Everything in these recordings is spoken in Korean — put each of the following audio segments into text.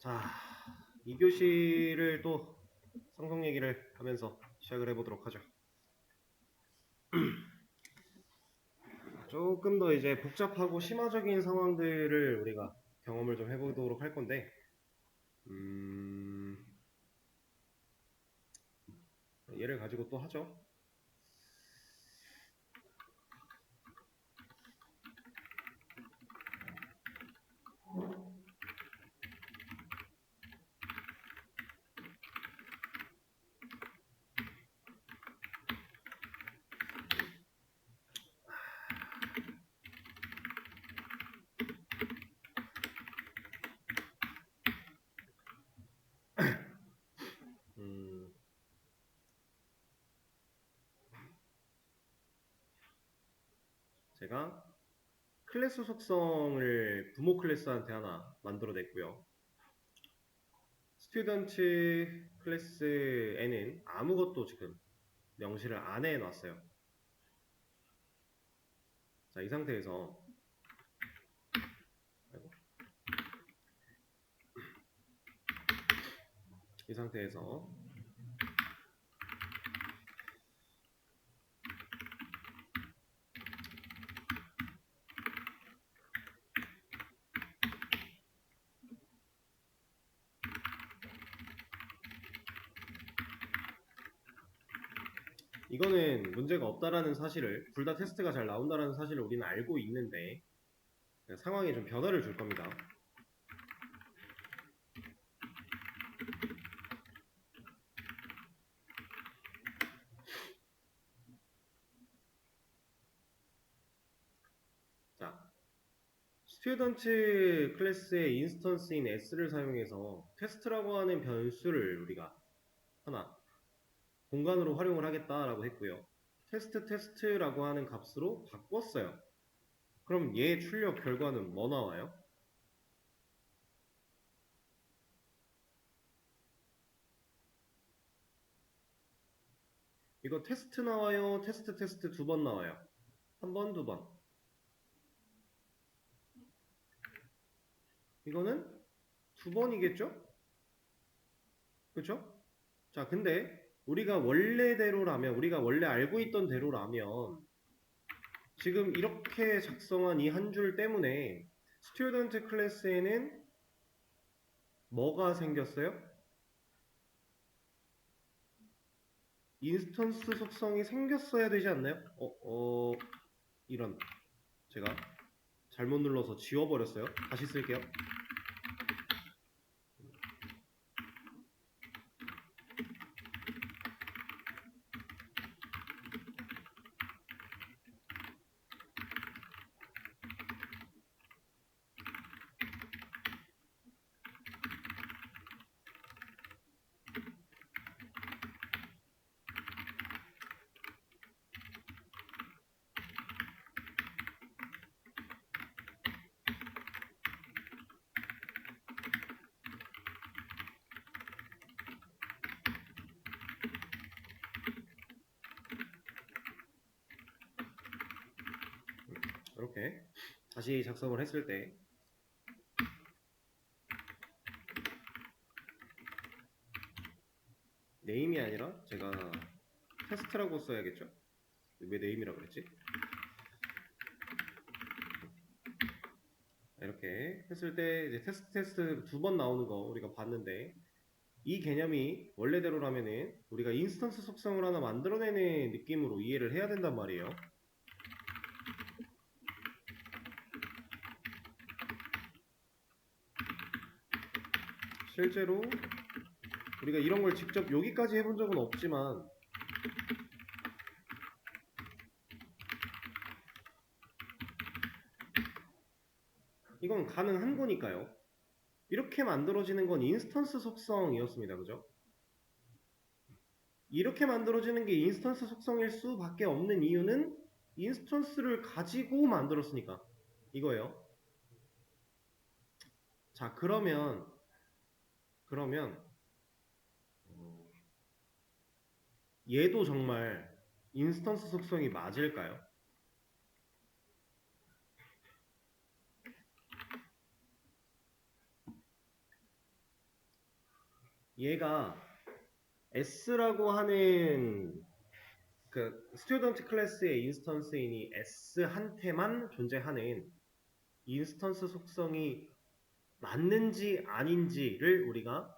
자, 2교시를 또 상성 얘기를 하면서 시작을 해보도록 하죠. 조금 더 이제 복잡하고 심화적인 상황들을 우리가 경험을 좀 해보도록 할 건데, 얘를 가지고 또 하죠. 음, 제가 클래스 속성을 부모 클래스한테 하나 만들어냈고요. 스튜던트 클래스에는 아무것도 지금 명시를 안 해놨어요. 자, 이 상태에서 이 상태에서 이거는 문제가 없다라는 사실을, 둘 다 테스트가 잘 나온다라는 사실을 우리는 알고 있는데 상황에 좀 변화를 줄 겁니다. 자, 스튜던트 클래스의 인스턴스인 s를 사용해서 테스트라고 하는 변수를 우리가 하나 공간으로 활용을 하겠다라고 했고요. 테스트라고 하는 값으로 바꿨어요. 그럼 얘 출력 결과는 뭐 나와요? 이거 테스트 나와요? 테스트 두 번 나와요? 한 번, 두 번. 이거는 두 번이겠죠? 그쵸? 자, 근데 우리가 원래대로라면, 우리가 원래 알고 있던 대로라면 지금 이렇게 작성한 이 한 줄 때문에 스튜던트 클래스에는 뭐가 생겼어요? 인스턴스 속성이 생겼어야 되지 않나요? 이런, 제가 잘못 눌러서 지워버렸어요. 다시 쓸게요. 이렇게 다시 작성을 했을 때 네임이 아니라 제가 테스트라고 써야겠죠? 왜 네임이라고 그랬지? 이렇게 했을 때 이제 테스트 두 번 나오는 거 우리가 봤는데, 이 개념이 원래대로라면은 우리가 인스턴스 속성을 하나 만들어내는 느낌으로 이해를 해야 된단 말이에요. 실제로 우리가 이런 걸 직접 여기까지 해본 적은 없지만 이건 가능한 거니까요. 이렇게 만들어지는 건 인스턴스 속성이었습니다. 그죠? 이렇게 만들어지는 게 인스턴스 속성일 수밖에 없는 이유는 인스턴스를 가지고 만들었으니까 이거예요. 자, 그러면 얘도 정말 인스턴스 속성이 맞을까요? 얘가 S라고 하는 그 스튜던트 클래스의 인스턴스인이 S한테만 존재하는 인스턴스 속성이 맞는지 아닌지를 우리가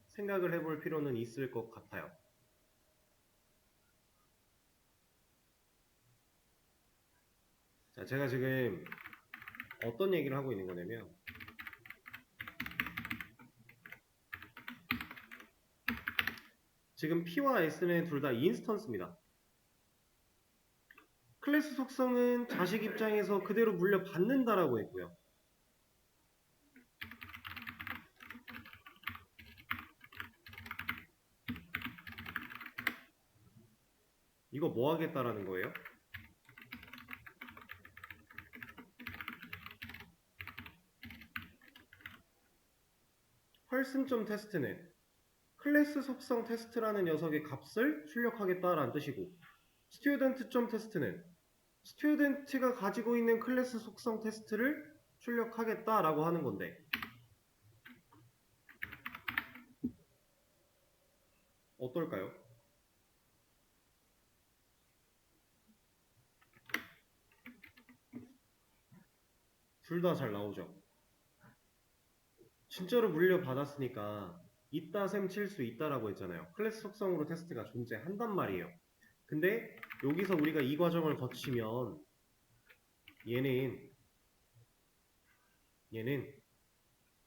생각을 해볼 필요는 있을 것 같아요. 자, 제가 지금 어떤 얘기를 하고 있는 거냐면 지금 P와 S는 둘 다 인스턴스입니다. 클래스 속성은 자식 입장에서 그대로 물려받는다라고 했고요. 이거 뭐 하겠다라는 거예요? 펄슨점 테스트는 클래스 속성 테스트라는 녀석의 값을 출력하겠다라는 뜻이고 스튜던트점 테스트는 스튜던트가 가지고 있는 클래스 속성 테스트를 출력하겠다라고 하는 건데 어떨까요? 둘 다 잘 나오죠. 진짜로 물려받았으니까 이따 셈 칠 수 있다라고 했잖아요. 클래스 속성으로 테스트가 존재한단 말이에요. 근데 여기서 우리가 이 과정을 거치면 얘는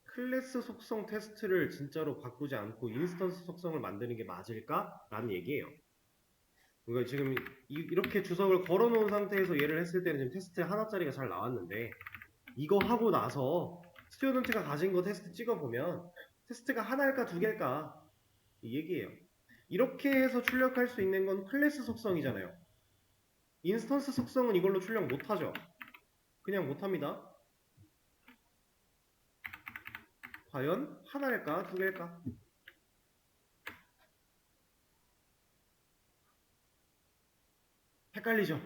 클래스 속성 테스트를 진짜로 바꾸지 않고 인스턴스 속성을 만드는 게 맞을까? 라는 얘기예요. 그러니까 지금 이렇게 주석을 걸어 놓은 상태에서 얘를 했을 때는 지금 테스트 하나짜리가 잘 나왔는데 이거 하고 나서 스튜던트가 가진 거 테스트 찍어보면 테스트가 하나일까 두 개일까 이 얘기예요. 이렇게 해서 출력할 수 있는 건 클래스 속성이잖아요. 인스턴스 속성은 이걸로 출력 못하죠. 그냥 못합니다. 과연 하나일까 두 개일까? 헷갈리죠?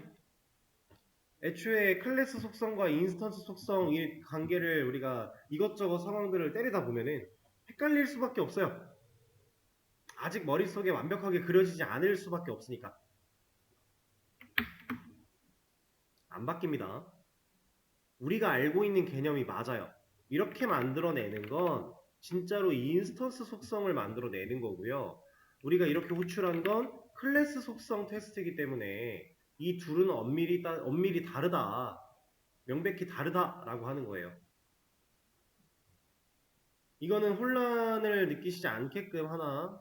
애초에 클래스 속성과 인스턴스 속성의 관계를 우리가 이것저것 상황들을 때리다 보면은 헷갈릴 수밖에 없어요. 아직 머릿속에 완벽하게 그려지지 않을 수밖에 없으니까. 안 바뀝니다. 우리가 알고 있는 개념이 맞아요. 이렇게 만들어내는 건 진짜로 인스턴스 속성을 만들어내는 거고요. 우리가 이렇게 호출한 건 클래스 속성 테스트이기 때문에 이 둘은 엄밀히 다르다. 명백히 다르다라고 하는 거예요. 이거는 혼란을 느끼시지 않게끔 하나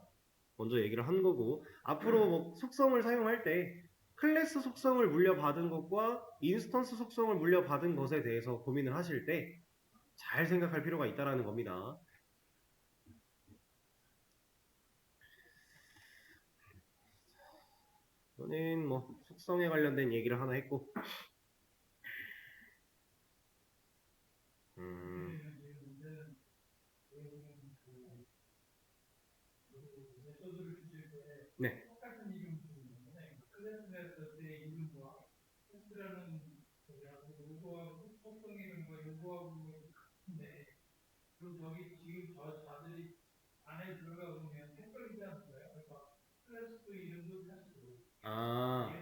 먼저 얘기를 한 거고 앞으로 뭐 속성을 사용할 때 클래스 속성을 물려받은 것과 인스턴스 속성을 물려받은 것에 대해서 고민을 하실 때 잘 생각할 필요가 있다라는 겁니다. 저는 뭐 속성에 관련된 얘기를 하나 했고 네. 아,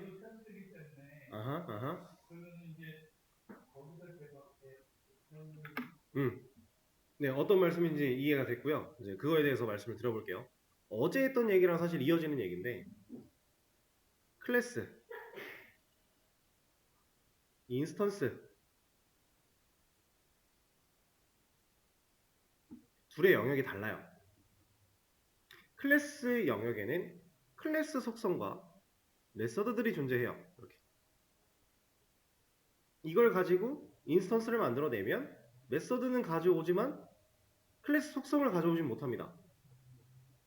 아하, 아하. 네, 어떤 말씀인지 이해가 됐고요. 이제 그거에 대해서 말씀을 드려볼게요. 어제 했던 얘기랑 사실 이어지는 얘기인데, 클래스, 인스턴스, 둘의 영역이 달라요. 클래스 영역에는 클래스 속성과 메서드들이 존재해요. 이렇게. 이걸 가지고 인스턴스를 만들어내면 메서드는 가져오지만 클래스 속성을 가져오진 못합니다.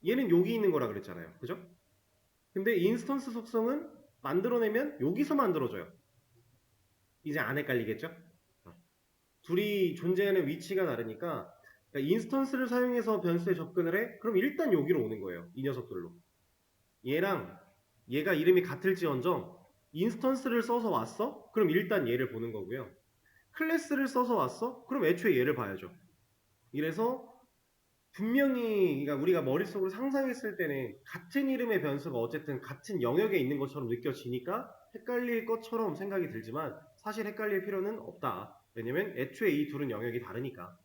얘는 여기 있는 거라 그랬잖아요. 그죠? 근데 인스턴스 속성은 만들어내면 여기서 만들어져요. 이제 안 헷갈리겠죠? 둘이 존재하는 위치가 다르니까 그러니까 인스턴스를 사용해서 변수에 접근을 해? 그럼 일단 여기로 오는 거예요. 이 녀석들로. 얘랑 얘가 이름이 같을지언정 인스턴스를 써서 왔어? 그럼 일단 얘를 보는 거고요. 클래스를 써서 왔어? 그럼 애초에 얘를 봐야죠. 이래서 분명히 그러니까 우리가 머릿속으로 상상했을 때는 같은 이름의 변수가 어쨌든 같은 영역에 있는 것처럼 느껴지니까 헷갈릴 것처럼 생각이 들지만 사실 헷갈릴 필요는 없다. 왜냐면 애초에 이 둘은 영역이 다르니까.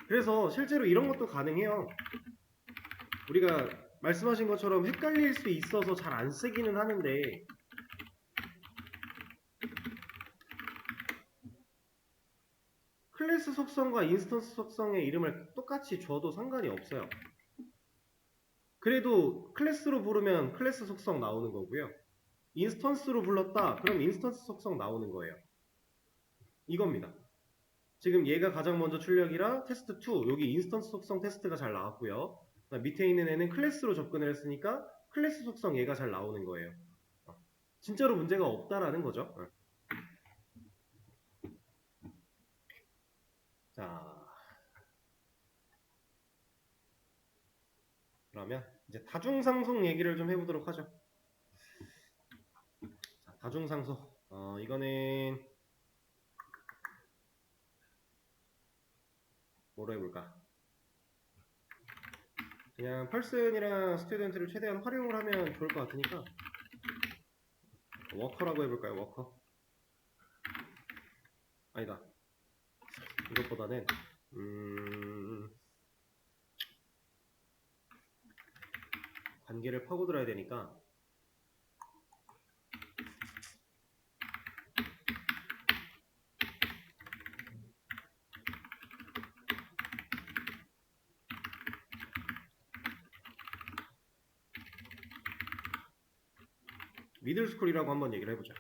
그래서 실제로 이런 것도 가능해요. 우리가 말씀하신 것처럼 헷갈릴 수 있어서 잘 안 쓰기는 하는데 클래스 속성과 인스턴스 속성의 이름을 똑같이 줘도 상관이 없어요. 그래도 클래스로 부르면 클래스 속성 나오는 거고요. 인스턴스로 불렀다 그럼 인스턴스 속성 나오는 거예요. 이겁니다. 지금 얘가 가장 먼저 출력이라 테스트 2 여기 인스턴스 속성 테스트가 잘 나왔고요. 밑에 있는 애는 클래스로 접근을 했으니까 클래스 속성 얘가 잘 나오는 거예요. 진짜로 문제가 없다라는 거죠. 자, 그러면 이제 다중상속 얘기를 좀 해보도록 하죠. 자, 다중상속. 이거는 뭐로 해볼까? 그냥 펄슨이랑 스튜던트를 최대한 활용을 하면 좋을 것 같으니까 워커라고 해볼까요? 워커? 아니다. 이것보다는 관계를 파고들어야 되니까 미들스쿨이라고 한번 얘기를 해보자.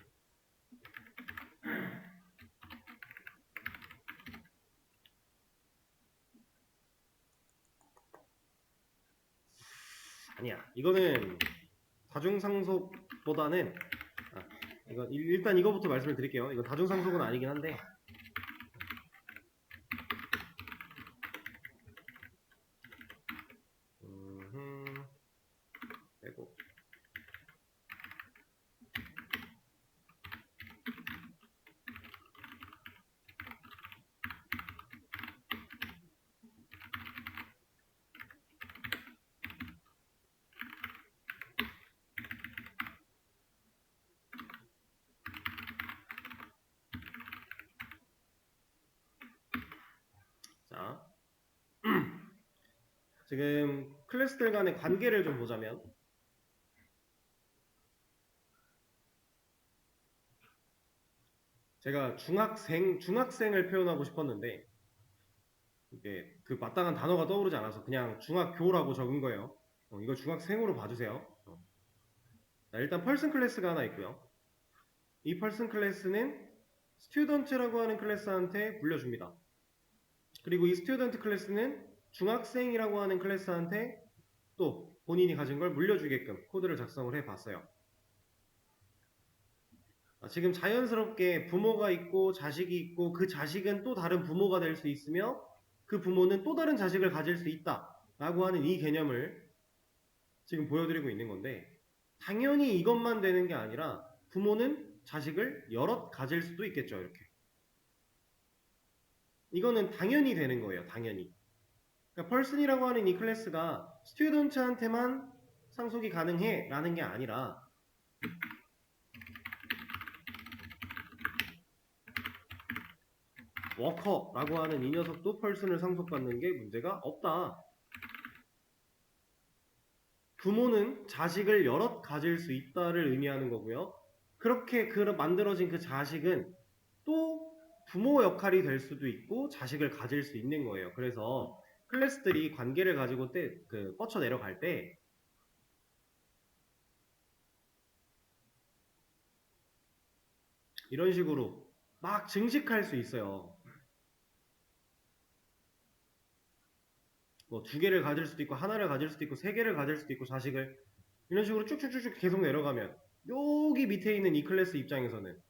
아니야. 이거는 다중상속보다는 이거 일단 이거부터 말씀을 드릴게요. 이건 다중상속은 아니긴 한데 빼고 자 지금 클래스들 간의 관계를 좀 보자면 제가 중학생을 표현하고 싶었는데 이게 그 마땅한 단어가 떠오르지 않아서 그냥 중학교라고 적은 거예요. 이거 중학생으로 봐주세요. 자, 일단 펄슨 클래스가 하나 있고요. 이 펄슨 클래스는 스튜던트라고 하는 클래스한테 물려줍니다. 그리고 이 스튜던트 클래스는 중학생이라고 하는 클래스한테 또 본인이 가진 걸 물려주게끔 코드를 작성을 해봤어요. 지금 자연스럽게 부모가 있고 자식이 있고 그 자식은 또 다른 부모가 될 수 있으며 그 부모는 또 다른 자식을 가질 수 있다 라고 하는 이 개념을 지금 보여드리고 있는 건데 당연히 이것만 되는 게 아니라 부모는 자식을 여럿 가질 수도 있겠죠. 이렇게 이거는 당연히 되는 거예요. 당연히. 그러니까 펄슨이라고 하는 이 클래스가 스튜던트한테만 상속이 가능해 라는 게 아니라 워커라고 하는 이 녀석도 펄슨을 상속받는 게 문제가 없다. 부모는 자식을 여럿 가질 수 있다를 의미하는 거고요. 그렇게 만들어진 그 자식은 또 부모 역할이 될 수도 있고 자식을 가질 수 있는 거예요. 그래서 클래스들이 관계를 가지고 뻗쳐 내려갈 때 이런 식으로 막 증식할 수 있어요. 뭐 2개를 가질 수도 있고 하나를 가질 수도 있고 3개를 가질 수도 있고 자식을 이런 식으로 쭉쭉쭉쭉 계속 내려가면 여기 밑에 있는 이 클래스 입장에서는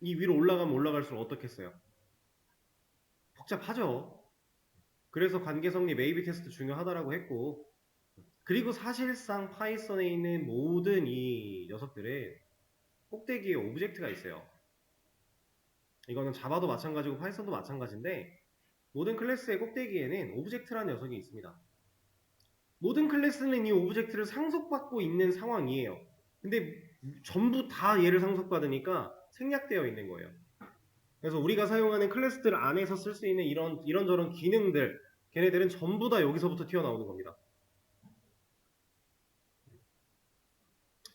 이 위로 올라가면 올라갈수록 어떻겠어요? 복잡하죠. 그래서 관계성립 A/B 테스트 중요하다라고 했고 그리고 사실상 파이썬에 있는 모든 이 녀석들의 꼭대기에 오브젝트가 있어요. 이거는 자바도 마찬가지고 파이썬도 마찬가지인데 모든 클래스의 꼭대기에는 오브젝트라는 녀석이 있습니다. 모든 클래스는 이 오브젝트를 상속받고 있는 상황이에요. 근데 전부 다 얘를 상속받으니까 생략되어 있는 거예요. 그래서 우리가 사용하는 클래스들 안에서 쓸 수 있는 이런저런 기능들, 걔네들은 전부 다 여기서부터 튀어나오는 겁니다.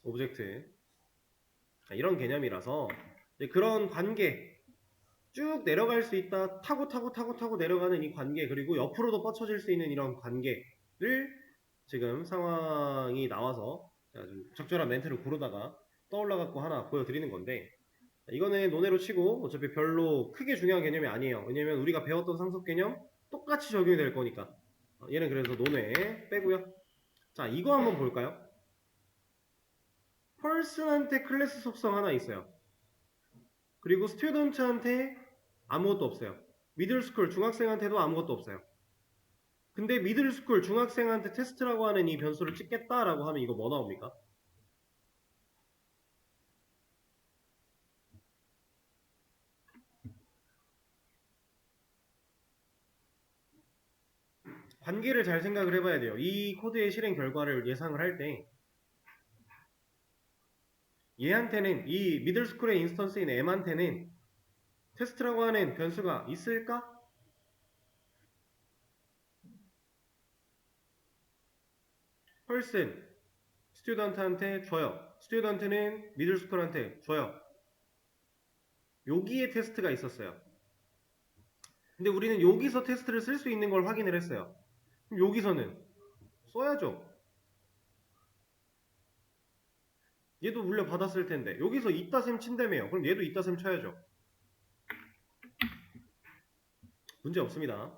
오브젝트. 이런 개념이라서 그런 관계, 쭉 내려갈 수 있다, 타고 내려가는 이 관계, 그리고 옆으로도 뻗쳐질 수 있는 이런 관계를 지금 상황이 나와서 좀 적절한 멘트를 고르다가 떠올라갖고 하나 보여드리는 건데, 이거는 논외로 치고 어차피 별로 크게 중요한 개념이 아니에요. 왜냐면 우리가 배웠던 상속 개념 똑같이 적용이 될 거니까. 얘는 그래서 논외 빼고요. 자, 이거 한번 볼까요? 펄슨한테 클래스 속성 하나 있어요. 그리고 스튜던트한테 아무것도 없어요. 미들스쿨 중학생한테도 아무것도 없어요. 근데 미들스쿨 중학생한테 테스트라고 하는 이 변수를 찍겠다라고 하면 이거 뭐 나옵니까? 관계를 잘 생각을 해봐야 돼요. 이 코드의 실행 결과를 예상을 할 때 얘한테는, 이 미들스쿨의 인스턴스인 m한테는 테스트라고 하는 변수가 있을까? 펄슨 스튜던트한테 줘요. 스튜던트는 미들스쿨한테 줘요. 여기에 테스트가 있었어요. 근데 우리는 여기서 테스트를 쓸 수 있는 걸 확인을 했어요. 그럼 여기서는 써야죠. 얘도 물려받았을 텐데 여기서 이따셈 친다며요. 그럼 얘도 이따셈 쳐야죠. 문제 없습니다.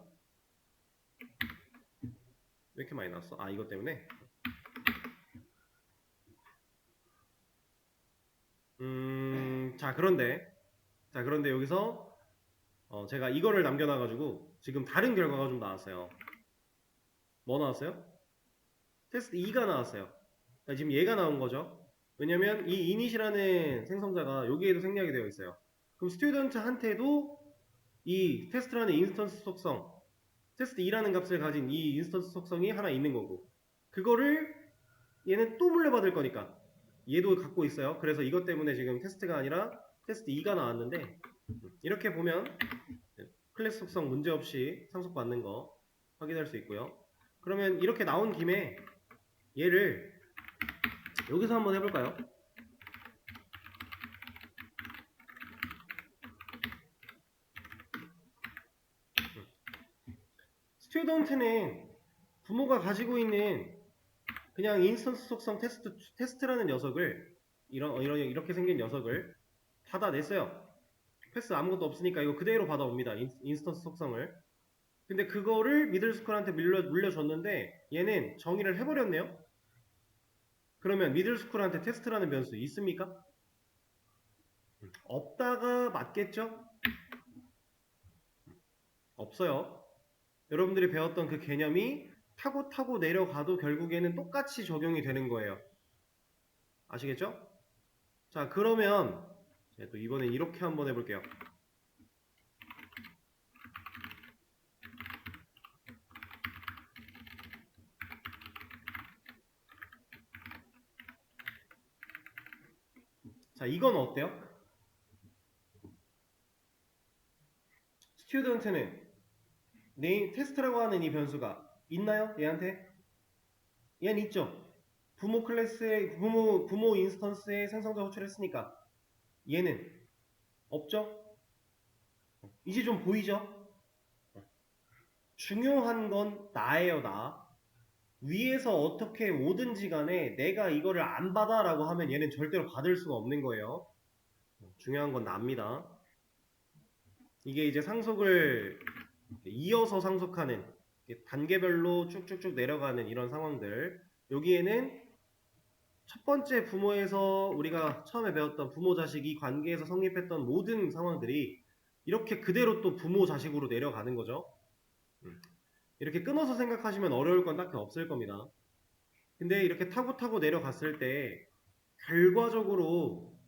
왜 이렇게 많이 나왔어? 아, 이것 때문에? 자, 그런데 여기서 제가 이거를 남겨놔가지고 지금 다른 결과가 좀 나왔어요. 뭐 나왔어요? 테스트 2가 나왔어요. 그러니까 지금 얘가 나온 거죠. 왜냐면 이 이닛이라는 생성자가 여기에도 생략이 되어 있어요. 그럼 스튜던트한테도 이 테스트라는 인스턴스 속성, 테스트 2라는 값을 가진 이 인스턴스 속성이 하나 있는 거고, 그거를 얘는 또 물려받을 거니까 얘도 갖고 있어요. 그래서 이것 때문에 지금 테스트가 아니라 테스트 2가 나왔는데, 이렇게 보면 클래스 속성 문제없이 상속받는 거 확인할 수 있고요. 그러면 이렇게 나온 김에 얘를 여기서 한번 해볼까요? 스튜던트는 부모가 가지고 있는 그냥 인스턴스 속성 테스트라는 녀석을 이렇게 생긴 녀석을 받아냈어요. 패스 아무것도 없으니까 이거 그대로 받아옵니다. 인스턴스 속성을. 근데 그거를 미들스쿨한테 물려줬는데 얘는 정의를 해버렸네요. 그러면 미들스쿨한테 테스트라는 변수 있습니까? 없다가 맞겠죠? 없어요. 여러분들이 배웠던 그 개념이 타고 내려가도 결국에는 똑같이 적용이 되는 거예요. 아시겠죠? 자, 그러면 또 이번엔 이렇게 한번 해볼게요. 자, 이건 어때요? 스튜던트는 네임 테스트라고 하는 이 변수가 있나요? 얘한테? 얘는 있죠. 부모 인스턴스에 생성자 호출했으니까 얘는 없죠? 이제 좀 보이죠? 중요한 건 나예요, 나. 위에서 어떻게 오든지 간에 내가 이거를 안 받아라고 하면 얘는 절대로 받을 수가 없는 거예요. 중요한 건 납니다. 이게 이제 상속을 이어서 상속하는, 단계별로 쭉쭉쭉 내려가는 이런 상황들. 여기에는 첫 번째 부모에서 우리가 처음에 배웠던 부모 자식이 관계에서 성립했던 모든 상황들이 이렇게 그대로 또 부모 자식으로 내려가는 거죠. 이렇게 끊어서 생각하시면 어려울 건 딱히 없을 겁니다. 근데 이렇게 타고 내려갔을 때 결과적으로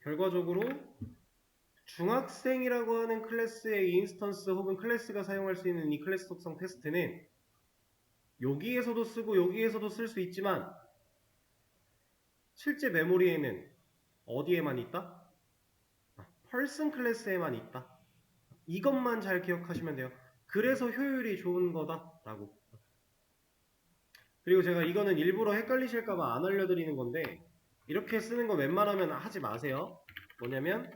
결과적으로 중학생이라고 하는 클래스의 인스턴스 혹은 클래스가 사용할 수 있는 이 클래스 속성 테스트는 여기에서도 쓰고 여기에서도 쓸 수 있지만 실제 메모리에는 어디에만 있다? 펄슨 클래스에만 있다. 이것만 잘 기억하시면 돼요. 그래서 효율이 좋은 거다라고. 그리고 제가 이거는 일부러 헷갈리실까봐 안 알려드리는 건데 이렇게 쓰는 거 웬만하면 하지 마세요. 뭐냐면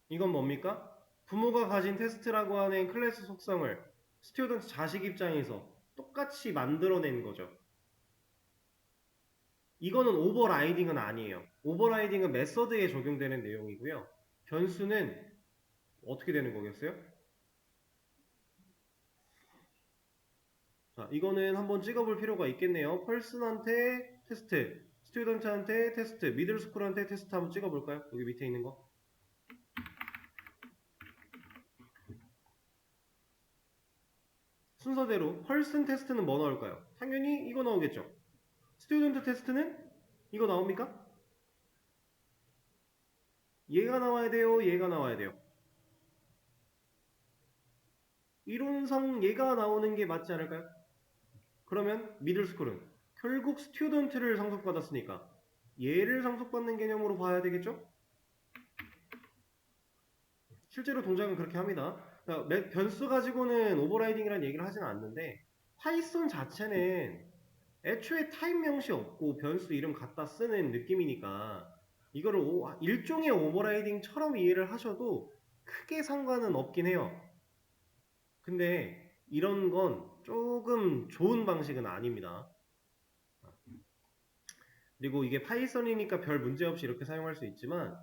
이건 뭡니까? 부모가 가진 테스트라고 하는 클래스 속성을 스튜던트 자식 입장에서 똑같이 만들어낸 거죠. 이거는 오버라이딩은 아니에요. 오버라이딩은 메서드에 적용되는 내용이고요. 변수는 어떻게 되는 거겠어요? 자, 이거는 한번 찍어볼 필요가 있겠네요. 펄슨한테 테스트, 스튜던트한테 테스트, 미들스쿨한테 테스트 한번 찍어볼까요? 여기 밑에 있는 거. 순서대로 펄슨 테스트는 뭐 나올까요? 당연히 이거 나오겠죠. 스튜던트 테스트는 이거 나옵니까? 얘가 나와야 돼요? 얘가 나와야 돼요? 이론상 얘가 나오는 게 맞지 않을까요? 그러면 미들스쿨은 결국 스튜던트를 상속받았으니까 얘를 상속받는 개념으로 봐야 되겠죠? 실제로 동작은 그렇게 합니다. 그러니까 변수 가지고는 오버라이딩이라는 얘기를 하지는 않는데 파이썬 자체는 애초에 타입 명시 없고 변수 이름 갖다 쓰는 느낌이니까 이거를 일종의 오버라이딩처럼 이해를 하셔도 크게 상관은 없긴 해요. 근데 이런 건 조금 좋은 방식은 아닙니다. 그리고 이게 파이썬이니까 별 문제 없이 이렇게 사용할 수 있지만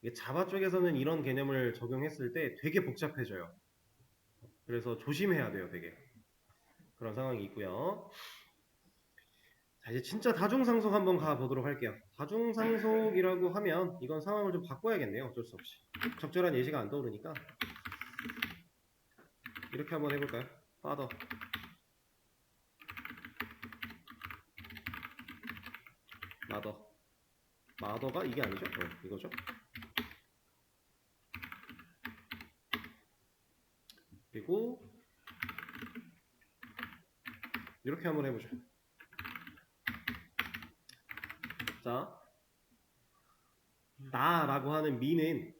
이게 자바 쪽에서는 이런 개념을 적용했을 때 되게 복잡해져요. 그래서 조심해야 돼요, 되게. 그런 상황이 있고요. 자, 이제 진짜 다중상속 한번 가보도록 할게요. 다중상속이라고 하면 이건 상황을 좀 바꿔야겠네요. 어쩔 수 없이. 적절한 예시가 안 떠오르니까 이렇게 한번 해볼까요? father, mother. mother가 이게 아니죠? 이거죠? 그리고 이렇게 한번 해보죠. 자, 나라고 하는 미는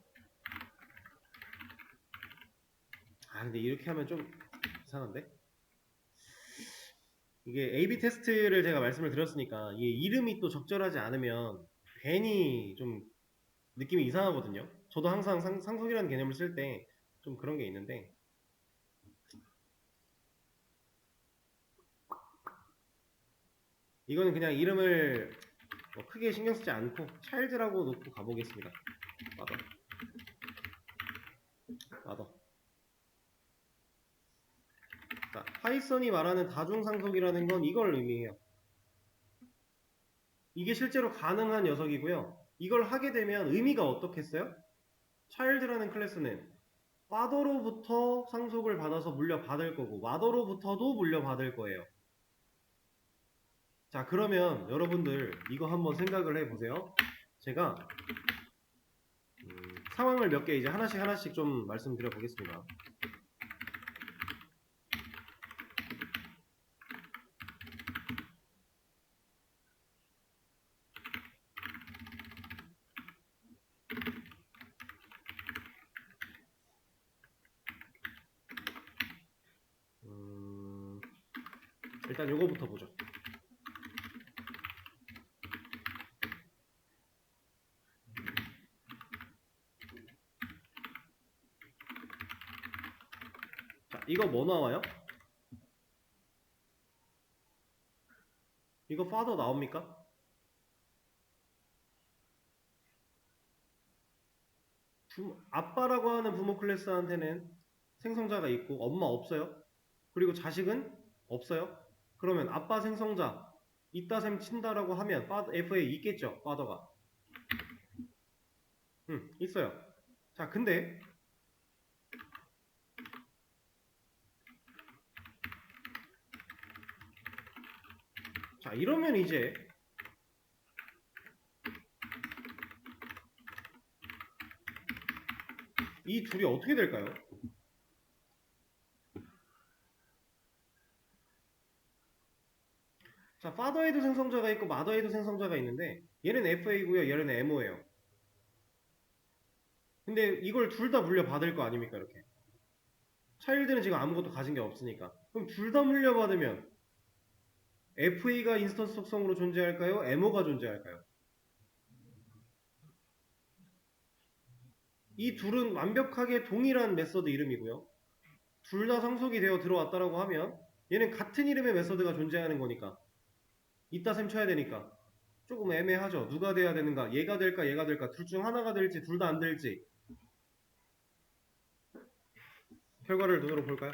근데 이렇게 하면 좀 이상한데? 이게 A/B 테스트를 제가 말씀을 드렸으니까 이게 이름이 또 적절하지 않으면 괜히 좀 느낌이 이상하거든요. 저도 항상 상속이라는 개념을 쓸 때 좀 그런 게 있는데 이거는 그냥 이름을 크게 신경 쓰지 않고 child라고 놓고 가보겠습니다. mother. 자, 파이썬이 말하는 다중상속이라는 건 이걸 의미해요. 이게 실제로 가능한 녀석이고요. 이걸 하게 되면 의미가 어떻겠어요? child라는 클래스는 father로부터 상속을 받아서 물려받을 거고 mother로부터도 물려받을 거예요. 자, 그러면 여러분들 이거 한번 생각을 해보세요. 제가 상황을 몇 개 이제 하나씩 좀 말씀드려 보겠습니다. 일단 요거부터 보죠. 자, 이거 뭐 나와요? 이거 father 나옵니까? 아빠라고 하는 부모 클래스한테는 생성자가 있고 엄마 없어요. 그리고 자식은 없어요. 그러면 아빠 생성자 있다 셈 친다라고 하면 F에 있겠죠. father가. 있어요. 자, 근데 자, 이러면 이제 이 둘이 어떻게 될까요? 자, father에도 생성자가 있고 mother에도 생성자가 있는데 얘는 FA고요, 얘는 MO예요. 근데 이걸 둘 다 물려받을 거 아닙니까, 이렇게. 차일드는 지금 아무것도 가진 게 없으니까. 그럼 둘 다 물려받으면 FA가 인스턴스 속성으로 존재할까요? MO가 존재할까요? 이 둘은 완벽하게 동일한 메서드 이름이고요. 둘 다 상속이 되어 들어왔다라고 하면 얘는 같은 이름의 메서드가 존재하는 거니까 이따 셈 쳐야 되니까 조금 애매하죠. 누가 돼야 되는가? 얘가 될까? 얘가 될까? 둘 중 하나가 될지 둘 다 안 될지. 결과를 눈으로 볼까요?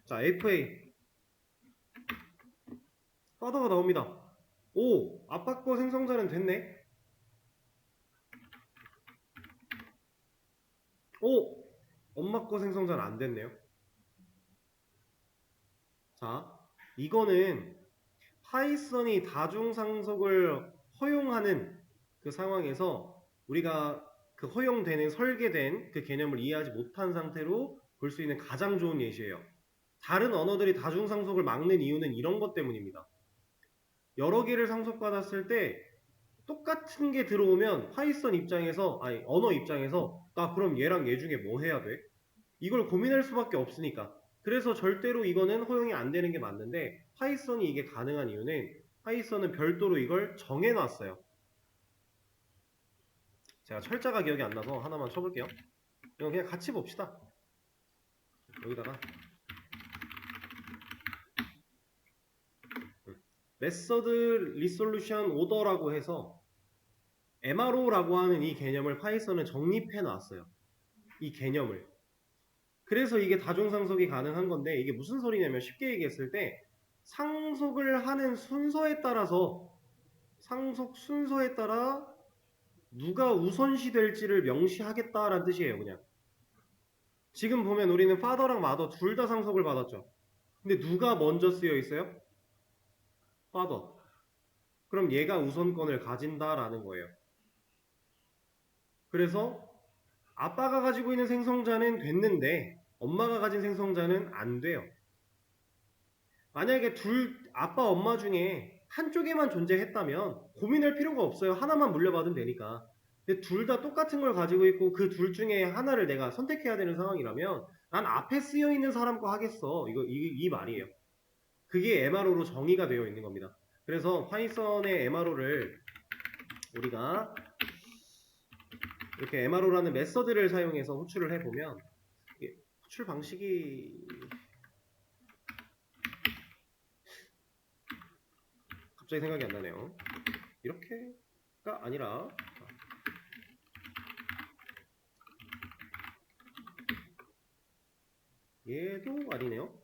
자, FA 파더가 나옵니다. 오! 아빠 거 생성자는 됐네. 오! 엄마 거 생성자는 안 됐네요. 자, 이거는 파이썬이 다중상속을 허용하는 그 상황에서 우리가 그 허용되는 설계된 그 개념을 이해하지 못한 상태로 볼 수 있는 가장 좋은 예시예요. 다른 언어들이 다중상속을 막는 이유는 이런 것 때문입니다. 여러 개를 상속받았을 때 똑같은 게 들어오면 파이썬 입장에서, 아니 언어 입장에서 나 그럼 얘랑 얘 중에 뭐 해야 돼? 이걸 고민할 수밖에 없으니까. 그래서 절대로 이거는 허용이 안 되는 게 맞는데 파이썬이 이게 가능한 이유는 파이썬은 별도로 이걸 정해놨어요. 제가 철자가 기억이 안 나서 하나만 쳐볼게요. 이거 그냥 같이 봅시다. 여기다가 메서드 리솔루션 오더라고 해서 MRO라고 하는 이 개념을 파이썬은 정립해 놨어요. 이 개념을. 그래서 이게 다중상속이 가능한 건데 이게 무슨 소리냐면 쉽게 얘기했을 때 상속을 하는 순서에 따라서 상속 순서에 따라 누가 우선시 될지를 명시하겠다라는 뜻이에요. 그냥. 지금 보면 우리는 father랑 mother 둘 다 상속을 받았죠. 근데 누가 먼저 쓰여 있어요? father. 그럼 얘가 우선권을 가진다라는 거예요. 그래서 아빠가 가지고 있는 생성자는 됐는데 엄마가 가진 생성자는 안 돼요. 만약에 아빠 엄마 중에 한쪽에만 존재했다면 고민할 필요가 없어요. 하나만 물려받으면 되니까. 근데 둘 다 똑같은 걸 가지고 있고 그 둘 중에 하나를 내가 선택해야 되는 상황이라면 난 앞에 쓰여 있는 사람 거 하겠어. 이 말이에요. 그게 MRO로 정의가 되어 있는 겁니다. 그래서 파이썬의 MRO를 우리가 이렇게 MRO라는 메서드를 사용해서 호출을 해보면 호출 방식이 갑자기 생각이 안 나네요. 이렇게가 아니라 얘도 아니네요.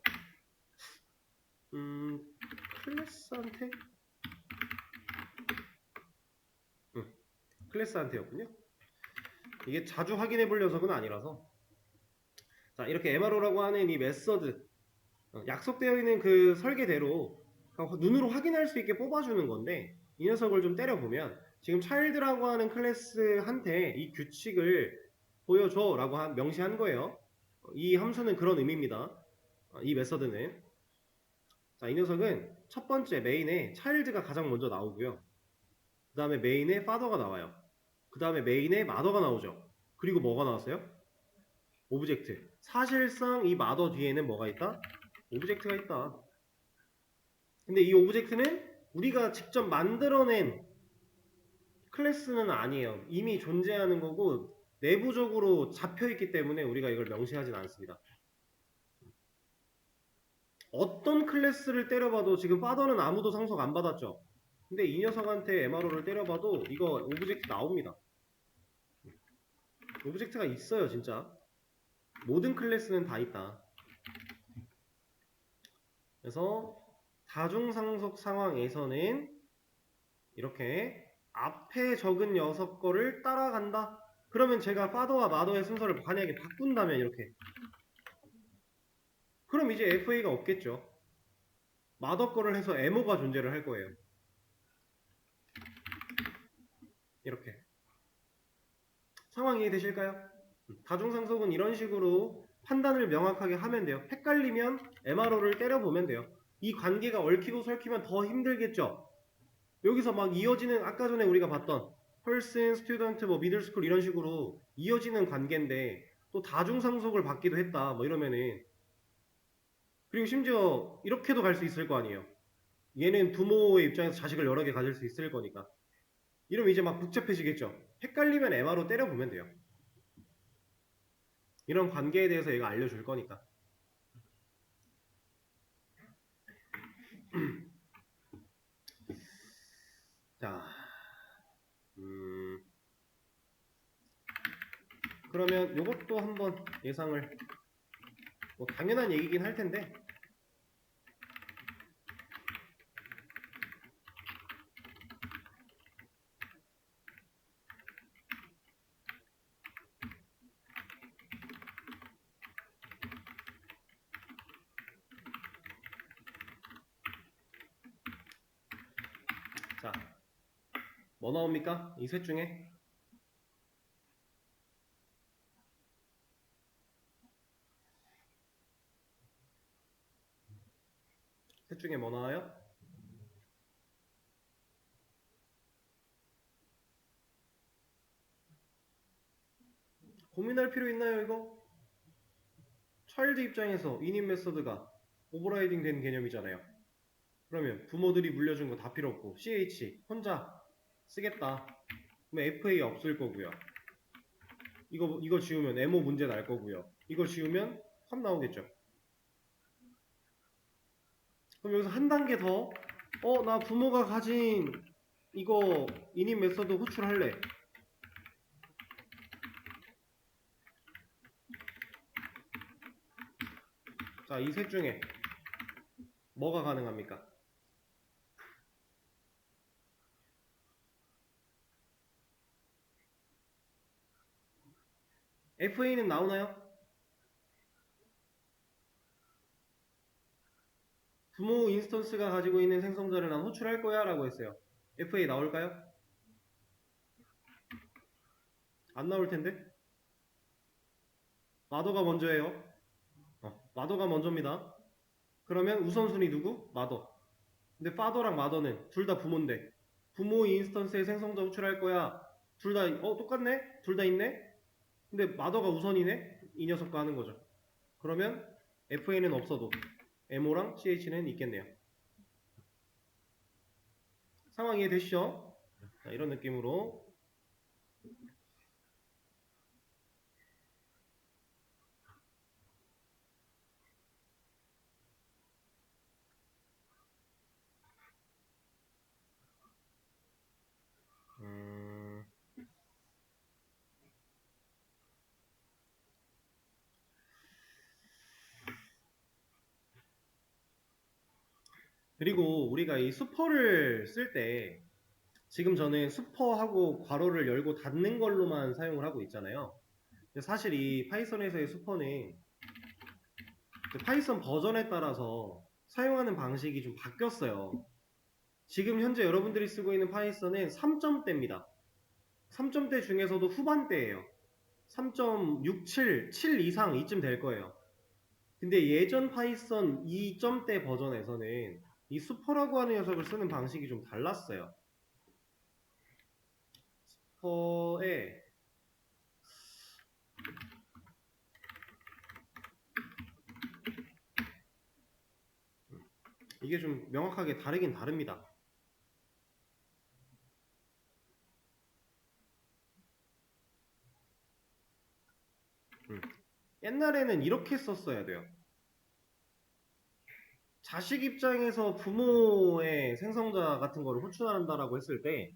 클래스한테 클래스한테였군요. 이게 자주 확인해 볼 녀석은 아니라서. 자, 이렇게 MRO라고 하는 이 메서드 약속되어 있는 그 설계대로 눈으로 확인할 수 있게 뽑아주는 건데 이 녀석을 좀 때려보면 지금 child라고 하는 클래스한테 이 규칙을 보여줘 라고 명시한 거예요. 이 함수는 그런 의미입니다. 이 메서드는. 자, 이 녀석은 첫 번째 메인에 child가 가장 먼저 나오고요. 그 다음에 메인에 father가 나와요. 그 다음에 메인에 mother가 나오죠. 그리고 뭐가 나왔어요? 오브젝트. 사실상 이 mother 뒤에는 뭐가 있다? 오브젝트가 있다. 근데 이 오브젝트는 우리가 직접 만들어낸 클래스는 아니에요. 이미 존재하는 거고 내부적으로 잡혀있기 때문에 우리가 이걸 명시하진 않습니다. 어떤 클래스를 때려봐도 지금 father는 아무도 상속 안 받았죠. 근데 이 녀석한테 MRO를 때려봐도 이거 오브젝트 나옵니다. 오브젝트가 있어요, 진짜. 모든 클래스는 다 있다. 그래서 다중상속 상황에서는 이렇게 앞에 적은 녀석 거를 따라간다. 그러면 제가 father와 mother의 순서를 만약에 바꾼다면 이렇게. 그럼 이제 FA가 없겠죠. mother 거를 해서 MO가 존재를 할 거예요. 이렇게. 상황 이해되실까요? 다중상속은 이런 식으로 판단을 명확하게 하면 돼요. 헷갈리면 MRO를 때려보면 돼요. 이 관계가 얽히고 설키면 더 힘들겠죠? 여기서 막 이어지는, 아까 전에 우리가 봤던 person, student, 뭐 middle school 이런 식으로 이어지는 관계인데 또 다중상속을 받기도 했다 뭐 이러면은, 그리고 심지어 이렇게도 갈 수 있을 거 아니에요. 얘는 부모의 입장에서 자식을 여러 개 가질 수 있을 거니까. 이러면 이제 막 복잡해지겠죠. 헷갈리면 MRO 때려보면 돼요. 이런 관계에 대해서 얘가 알려줄 거니까. 자, 그러면 요것도 한번 예상을, 뭐 당연한 얘기긴 할 텐데, 자, 뭐 나옵니까? 이 셋 중에? 셋 중에 뭐 나와요? 고민할 필요 있나요, 이거? 차일드 입장에서 인인 메서드가 오버라이딩 된 개념이잖아요. 그러면 부모들이 물려준 거 다 필요 없고 CH 혼자 쓰겠다. 그럼 FA 없을 거고요. 이거 지우면 MO 문제 날 거고요. 이거 지우면 3 나오겠죠. 그럼 여기서 한 단계 더, 나 부모가 가진 이거 인인 메서드 호출할래. 자, 이 셋 중에 뭐가 가능합니까? FA는 나오나요? 부모 인스턴스가 가지고 있는 생성자를 난 호출할 거야 라고 했어요. FA 나올까요? 안 나올 텐데? 마더가 먼저예요. 마더가 먼저입니다. 그러면 우선순위 누구? 마더. 근데 파더랑 마더는 둘 다 부모인데 부모 인스턴스에 생성자 호출할 거야. 둘 다 똑같네? 둘 다 있네? 근데 마더가 우선이네? 이 녀석과 하는 거죠. 그러면 FA는 없어도 MO랑 CH는 있겠네요. 상황 이해되시죠? 자, 이런 느낌으로 그리고 우리가 이 수퍼를 쓸 때 지금 저는 수퍼하고 괄호를 열고 닫는 걸로만 사용을 하고 있잖아요. 근데 사실 이 파이썬에서의 수퍼는 파이썬 버전에 따라서 사용하는 방식이 좀 바뀌었어요. 지금 현재 여러분들이 쓰고 있는 파이썬은 3점대입니다. 3점대 중에서도 후반대예요. 3.67, 7 이상 이쯤 될 거예요. 근데 예전 파이썬 2점대 버전에서는 이 수퍼라고 하는 녀석을 쓰는 방식이 좀 달랐어요. 수퍼에 이게 좀 명확하게 다르긴 다릅니다. 옛날에는 이렇게 썼어야 돼요. 자식 입장에서 부모의 생성자 같은 거를 호출한다라고 했을 때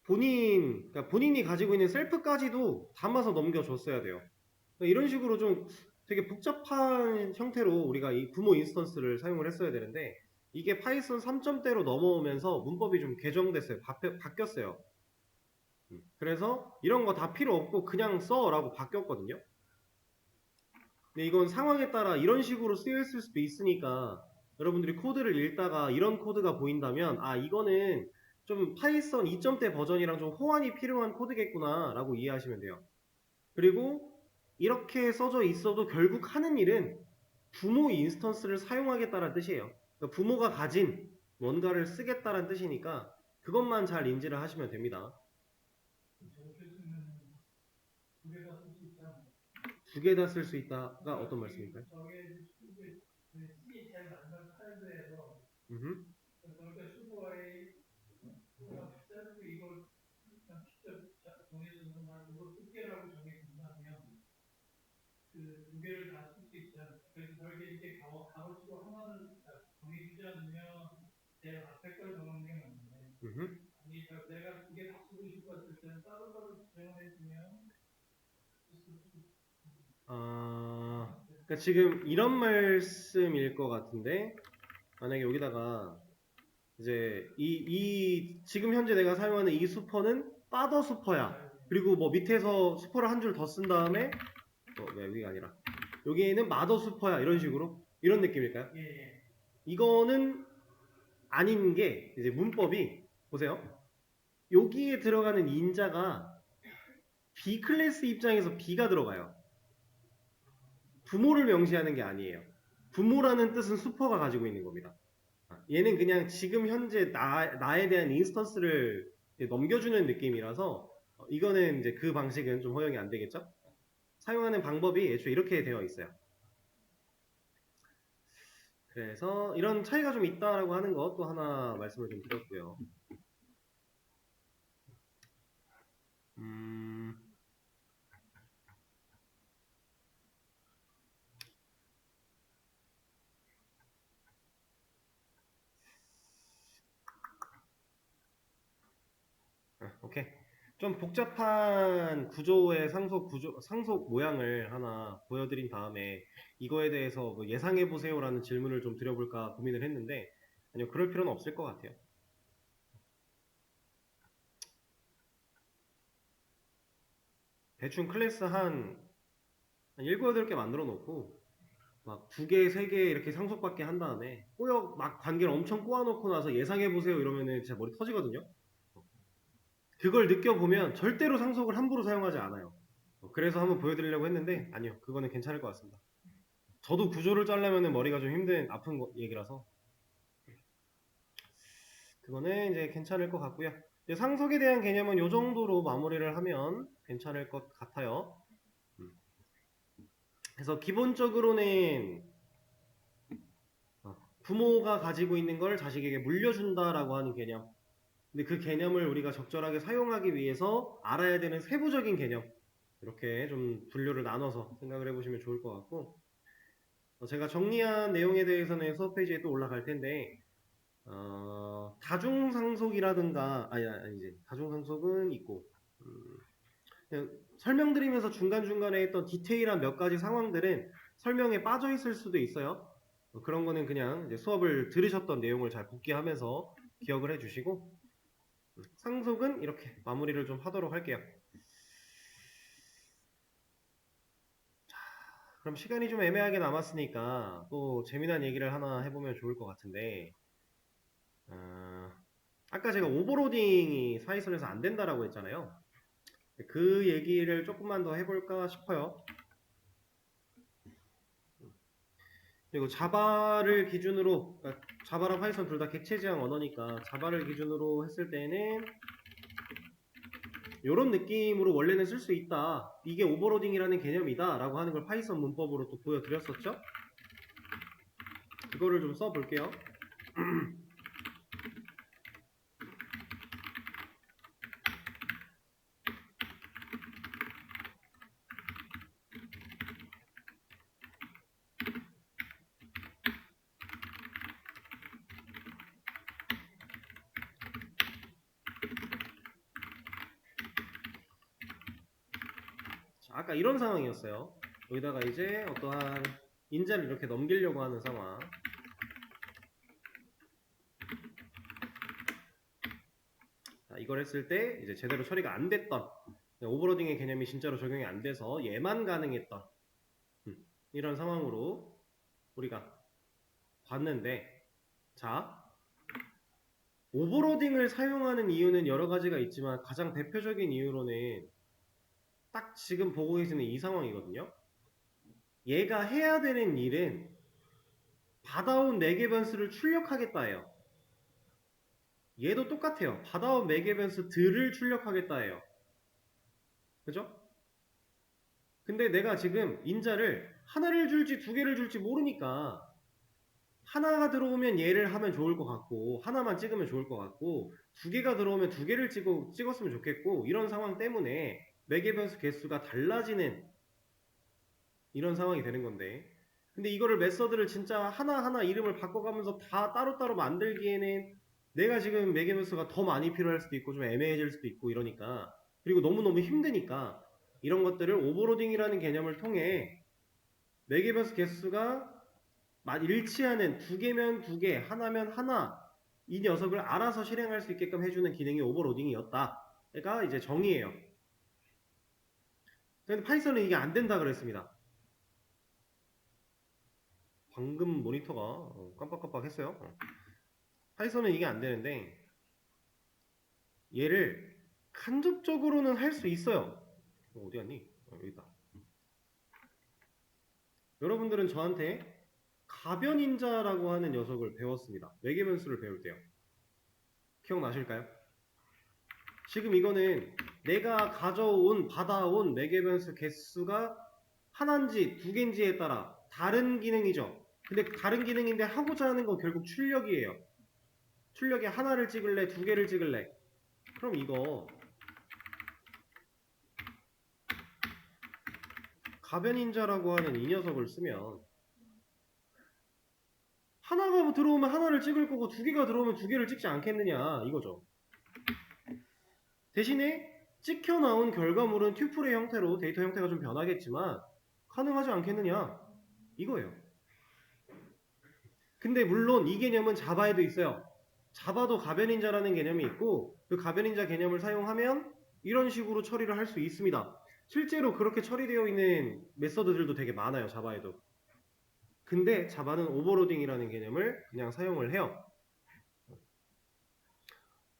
그러니까 본인이 가지고 있는 셀프까지도 담아서 넘겨줬어야 돼요. 이런 식으로 좀 되게 복잡한 형태로 우리가 이 부모 인스턴스를 사용을 했어야 되는데 이게 파이썬 3점대로 넘어오면서 문법이 좀 개정됐어요. 바뀌었어요. 그래서 이런 거 다 필요 없고 그냥 써라고 바뀌었거든요. 근데 이건 상황에 따라 이런 식으로 쓰였을 수도 있으니까 여러분들이 코드를 읽다가 이런 코드가 보인다면 이거는 좀 파이썬 2점대 버전이랑 좀 호환이 필요한 코드겠구나 라고 이해하시면 돼요. 그리고 이렇게 써져 있어도 결국 하는 일은 부모 인스턴스를 사용하겠다는 뜻이에요. 그러니까 부모가 가진 뭔가를 쓰겠다는 뜻이니까 그것만 잘 인지를 하시면 됩니다. 두 개 다 쓸 수 있다가 어떤 말씀일까요? 음흠. 음흠. 그러니까 지금 이런 말씀일 것 같은데, 만약에 여기다가 이제 지금 현재 내가 사용하는 이 수퍼는 파더 수퍼야. 그리고 뭐 밑에서 수퍼를 한 줄 더 쓴 다음에 여기가 아니라 여기에는 마더 수퍼야, 이런 식으로, 이런 느낌일까요? 이거는 아닌 게, 이제 문법이 보세요. 여기에 들어가는 인자가 B 클래스 입장에서 B가 들어가요. 부모를 명시하는 게 아니에요. 부모라는 뜻은 수퍼가 가지고 있는 겁니다. 얘는 그냥 지금 현재 나에 대한 인스턴스를 넘겨주는 느낌이라서 이거는 이제 그 방식은 좀 허용이 안 되겠죠? 사용하는 방법이 애초에 이렇게 되어 있어요. 그래서 이런 차이가 좀 있다라고 하는 것 또 하나 말씀을 좀 드렸고요. 오케이. 좀 복잡한 구조의 상속 모양을 하나 보여드린 다음에 이거에 대해서 뭐 예상해보세요라는 질문을 좀 드려볼까 고민을 했는데, 아니요, 그럴 필요는 없을 것 같아요. 대충 클래스 한 7, 8개 만들어 놓고 막 2개, 3개 이렇게 상속받게 한 다음에 막 관계를 엄청 꼬아놓고 나서 예상해보세요 이러면은 진짜 머리 터지거든요. 그걸 느껴보면 절대로 상속을 함부로 사용하지 않아요. 그래서 한번 보여드리려고 했는데 아니요, 그거는 괜찮을 것 같습니다. 저도 구조를 짜려면 머리가 좀 아픈 얘기라서 그거는 이제 괜찮을 것 같고요. 이제 상속에 대한 개념은 이 정도로 마무리를 하면 괜찮을 것 같아요. 그래서 기본적으로는 부모가 가지고 있는 걸 자식에게 물려준다라고 하는 개념. 근데 그 개념을 우리가 적절하게 사용하기 위해서 알아야 되는 세부적인 개념. 이렇게 좀 분류를 나눠서 생각을 해보시면 좋을 것 같고, 제가 정리한 내용에 대해서는 수업 페이지에 또 올라갈 텐데, 다중상속이라든가, 아니지. 다중상속은 있고, 그냥 설명드리면서 중간중간에 했던 디테일한 몇 가지 상황들은 설명에 빠져 있을 수도 있어요. 그런 거는 그냥 이제 수업을 들으셨던 내용을 잘 복기하면서 기억을 해주시고, 상속은 이렇게 마무리를 좀 하도록 할게요. 자, 그럼 시간이 좀 애매하게 남았으니까 또 재미난 얘기를 하나 해보면 좋을 것 같은데, 아까 제가 오버로딩이 사이선에서 안 된다라고 했잖아요. 그 얘기를 조금만 더 해볼까 싶어요. 그리고 자바를 기준으로, 그러니까 자바랑 파이썬 둘 다 객체 지향 언어니까 자바를 기준으로 했을 때는 이런 느낌으로 원래는 쓸 수 있다. 이게 오버로딩이라는 개념이다 라고 하는 걸 파이썬 문법으로 또 보여드렸었죠. 이거를 좀 써볼게요. 자, 아까 이런 상황이었어요. 여기다가 이제 어떠한 인자를 이렇게 넘기려고 하는 상황. 자, 이걸 했을 때 이제 제대로 처리가 안 됐던, 오버로딩의 개념이 진짜로 적용이 안 돼서 얘만 가능했던 이런 상황으로 우리가 봤는데, 자, 오버로딩을 사용하는 이유는 여러 가지가 있지만 가장 대표적인 이유로는 딱 지금 보고 계시는 이 상황이거든요. 얘가 해야 되는 일은 받아온 매개 변수를 출력하겠다예요. 얘도 똑같아요. 받아온 매개 변수들을 출력하겠다예요. 그죠? 근데 내가 지금 인자를 하나를 줄지 두 개를 줄지 모르니까 하나가 들어오면 얘를 하면 좋을 것 같고 하나만 찍으면 좋을 것 같고 두 개가 들어오면 두 개를 찍었으면 좋겠고 이런 상황 때문에 매개 변수 개수가 달라지는 이런 상황이 되는 건데 근데 이거를 메서드를 진짜 하나하나 이름을 바꿔가면서 다 따로따로 만들기에는 내가 지금 매개 변수가 더 많이 필요할 수도 있고 좀 애매해질 수도 있고 이러니까 그리고 너무너무 힘드니까 이런 것들을 오버로딩이라는 개념을 통해 매개 변수 개수가 일치하는 두 개면 두 개, 하나면 하나 이 녀석을 알아서 실행할 수 있게끔 해주는 기능이 오버로딩이었다. 그러니까 이제 정의예요. 근데 파이썬은 이게 안 된다 그랬습니다. 방금 모니터가 깜빡깜빡 했어요. 파이썬은 이게 안 되는데 얘를 간접적으로는 할 수 있어요. 어디 갔니? 여기 있다. 여러분들은 저한테 가변인자라고 하는 녀석을 배웠습니다. 매개변수를 배울 때요. 기억나실까요? 지금 이거는 내가 받아온 매개변수 개수가 하나인지 두 개인지에 따라 다른 기능이죠. 근데 다른 기능인데 하고자 하는 건 결국 출력이에요. 출력에 하나를 찍을래, 두 개를 찍을래. 그럼 이거 가변인자라고 하는 이 녀석을 쓰면 하나가 들어오면 하나를 찍을 거고 두 개가 들어오면 두 개를 찍지 않겠느냐 이거죠. 대신에 찍혀 나온 결과물은 튜플의 형태로 데이터 형태가 좀 변하겠지만 가능하지 않겠느냐 이거예요. 근데 물론 이 개념은 자바에도 있어요. 자바도 가변인자라는 개념이 있고 그 가변인자 개념을 사용하면 이런 식으로 처리를 할 수 있습니다. 실제로 그렇게 처리되어 있는 메서드들도 되게 많아요. 자바에도. 근데 자바는 오버로딩이라는 개념을 그냥 사용을 해요.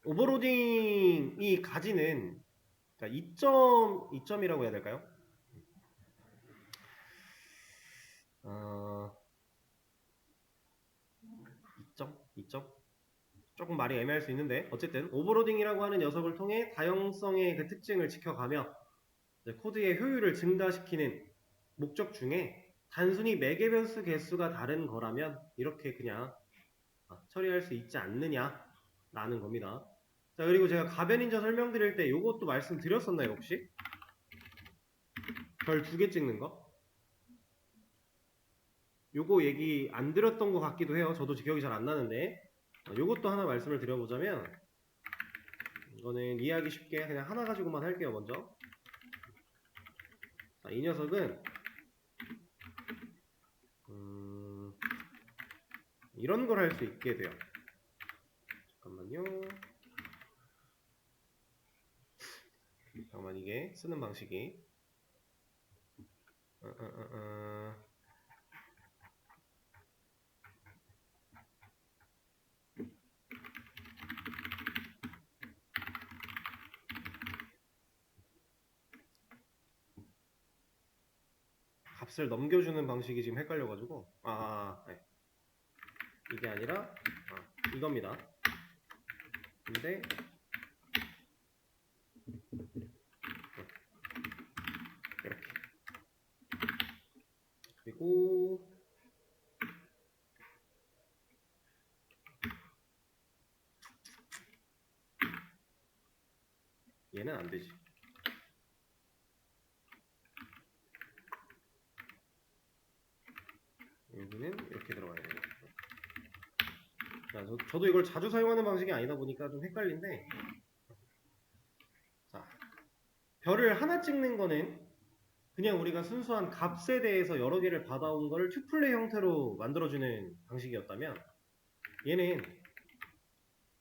오버로딩이 가지는 그러니까 이점이라고 해야 될까요? 2점? 조금 말이 애매할 수 있는데 어쨌든 오버로딩이라고 하는 녀석을 통해 다형성의 그 특징을 지켜가며 코드의 효율을 증가시키는 목적 중에 단순히 매개 변수 개수가 다른 거라면 이렇게 그냥 처리할 수 있지 않느냐라는 겁니다. 자, 그리고 제가 가변인자 설명드릴 때 이것도 말씀드렸었나요 혹시? 별 2개 찍는 거? 요거 얘기 안 드렸던 것 같기도 해요. 저도 기억이 잘 안 나는데 요것도 하나 말씀을 드려보자면 이거는 이해하기 쉽게 그냥 하나 가지고만 할게요. 먼저 자, 이 녀석은 이런 걸 할 수 있게 돼요. 잠깐만요. 잠깐만 이게 쓰는 방식이 값을 넘겨주는 방식이 지금 헷갈려가지고 네. 이게 아니라 이겁니다. 근데 이렇게 그리고 얘는 안 되지. 여기는 이렇게 들어가야 돼요. 자, 저도 이걸 자주 사용하는 방식이 아니다 보니까 좀 헷갈린데 자, 별을 하나 찍는 거는 그냥 우리가 순수한 값에 대해서 여러 개를 받아온 거를 튜플레 형태로 만들어주는 방식이었다면 얘는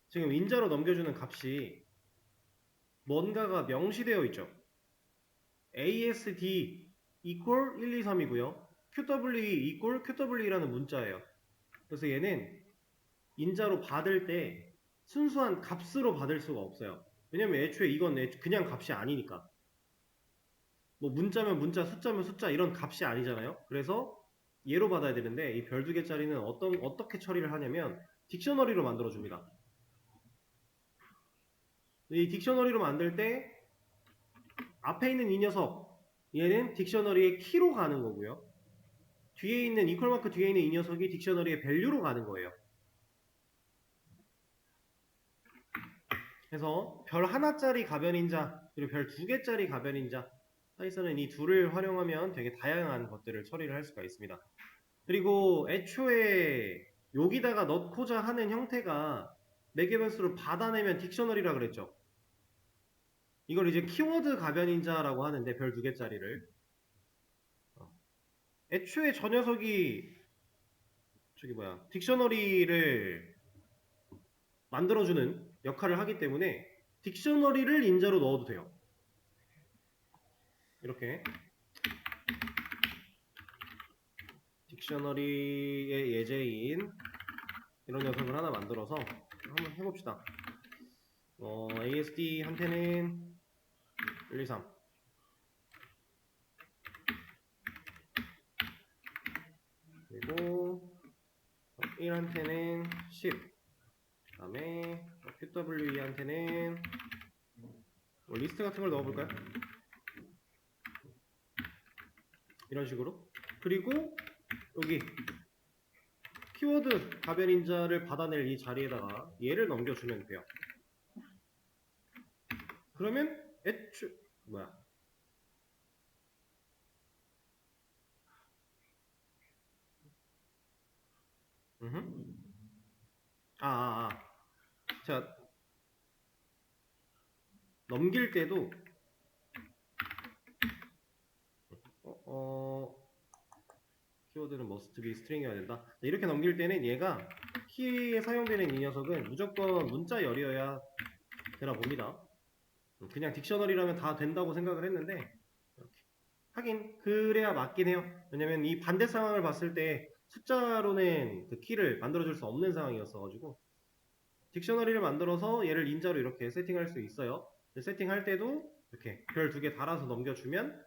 지금 인자로 넘겨주는 값이 뭔가가 명시되어 있죠. ASD equal 1, 2, 3이고요. QWE equal QWE라는 문자예요. 그래서 얘는 인자로 받을 때 순수한 값으로 받을 수가 없어요. 왜냐면 애초에 이건 그냥 값이 아니니까. 뭐 문자면 문자, 숫자면 숫자 이런 값이 아니잖아요. 그래서 얘로 받아야 되는데 이 별 2개짜리는 어떻게 처리를 하냐면 딕셔너리로 만들어 줍니다. 이 딕셔너리로 만들 때 앞에 있는 이 녀석 얘는 딕셔너리의 키로 가는 거고요. 뒤에 있는 이퀄 마크 뒤에 있는 이 녀석이 딕셔너리의 밸류로 가는 거예요. 그래서 별 하나짜리 가변인자 그리고 별 2개짜리 가변인자 파이썬은 이 둘을 활용하면 되게 다양한 것들을 처리를 할 수가 있습니다. 그리고 애초에 여기다가 넣고자 하는 형태가 매개 변수를 받아내면 딕셔너리라 그랬죠. 이걸 이제 키워드 가변인자라고 하는데 별 2개짜리를 애초에 저 녀석이 딕셔너리를 만들어주는 역할을 하기 때문에 딕셔너리를 인자로 넣어도 돼요. 이렇게 딕셔너리의 예제인 이런 녀석을 하나 만들어서 한번 해봅시다. ASD 한테는 1, 2, 3 그리고 1한테는 10 그 다음에 QWE한테는 뭐 리스트 같은 걸 넣어볼까요? 이런 식으로. 그리고 여기 키워드 가변인자를 받아낼 이 자리에다가 얘를 넘겨주면 돼요. 그러면 자, 넘길 때도 키워드는 must be string이어야 된다. 이렇게 넘길 때는 얘가 키에 사용되는 이 녀석은 무조건 문자열이어야 되나 봅니다. 그냥 딕셔너리라면 다 된다고 생각을 했는데 이렇게. 하긴 그래야 맞긴 해요. 왜냐면 이 반대 상황을 봤을 때 숫자로는 그 키를 만들어줄 수 없는 상황이었어가지고 딕셔너리를 만들어서 얘를 인자로 이렇게 세팅할 수 있어요. 세팅할 때도 이렇게 별 2개 달아서 넘겨주면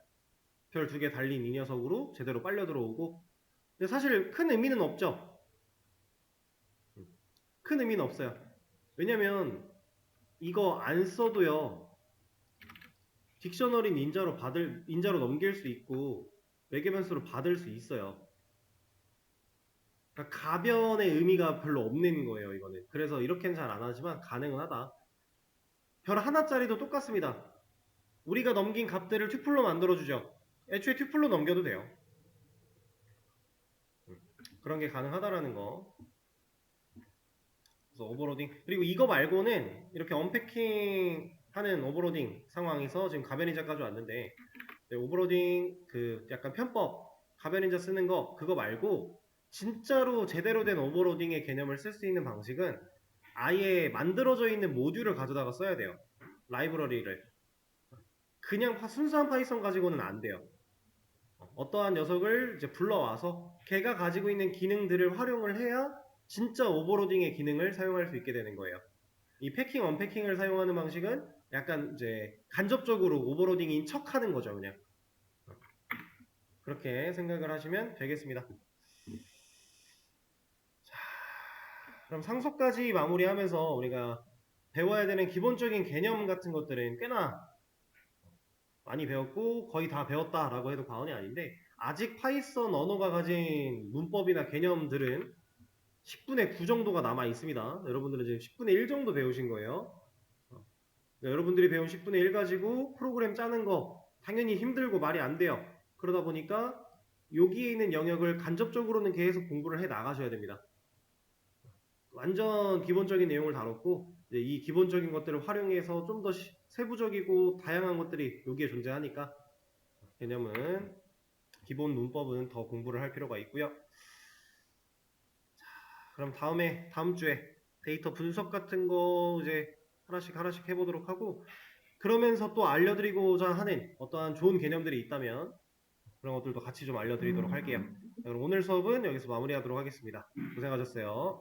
별 2개 달린 이 녀석으로 제대로 빨려 들어오고 근데 사실 큰 의미는 없죠. 큰 의미는 없어요. 왜냐면 이거 안 써도요. 딕셔너리는 인자로 넘길 수 있고 매개 변수로 받을 수 있어요. 그러니까 가변의 의미가 별로 없는 거예요, 이거는. 그래서 이렇게는 잘 안 하지만 가능은 하다. 별 하나짜리도 똑같습니다. 우리가 넘긴 값들을 튜플로 만들어주죠. 애초에 튜플로 넘겨도 돼요. 그런 게 가능하다라는 거. 그래서 오버로딩. 그리고 이거 말고는 이렇게 언패킹 하는 오버로딩 상황에서 지금 가변인자까지 왔는데 오버로딩 그 약간 편법 가변인자 쓰는 거 그거 말고 진짜로 제대로 된 오버로딩의 개념을 쓸 수 있는 방식은 아예 만들어져 있는 모듈을 가져다가 써야 돼요. 라이브러리를. 그냥 순수한 파이썬 가지고는 안 돼요. 어떠한 녀석을 이제 불러와서 걔가 가지고 있는 기능들을 활용을 해야 진짜 오버로딩의 기능을 사용할 수 있게 되는 거예요. 이 패킹, 언패킹을 사용하는 방식은 약간 이제 간접적으로 오버로딩인 척 하는 거죠, 그냥. 그렇게 생각을 하시면 되겠습니다. 자, 그럼 상속까지 마무리하면서 우리가 배워야 되는 기본적인 개념 같은 것들은 꽤나 많이 배웠고 거의 다 배웠다라고 해도 과언이 아닌데 아직 파이썬 언어가 가진 문법이나 개념들은 10분의 9 정도가 남아 있습니다. 여러분들은 지금 10분의 1 정도 배우신 거예요. 여러분들이 배운 10분의 1 가지고 프로그램 짜는 거 당연히 힘들고 말이 안 돼요. 그러다 보니까 여기에 있는 영역을 간접적으로는 계속 공부를 해 나가셔야 됩니다. 완전 기본적인 내용을 다뤘고 이 기본적인 것들을 활용해서 좀 더 세부적이고 다양한 것들이 여기에 존재하니까 개념은 기본 문법은 더 공부를 할 필요가 있고요. 자, 그럼 다음 주에 데이터 분석 같은 거 이제 하나씩 해보도록 하고 그러면서 또 알려드리고자 하는 어떠한 좋은 개념들이 있다면 그런 것들도 같이 좀 알려드리도록 할게요. 그럼 오늘 수업은 여기서 마무리하도록 하겠습니다. 고생하셨어요.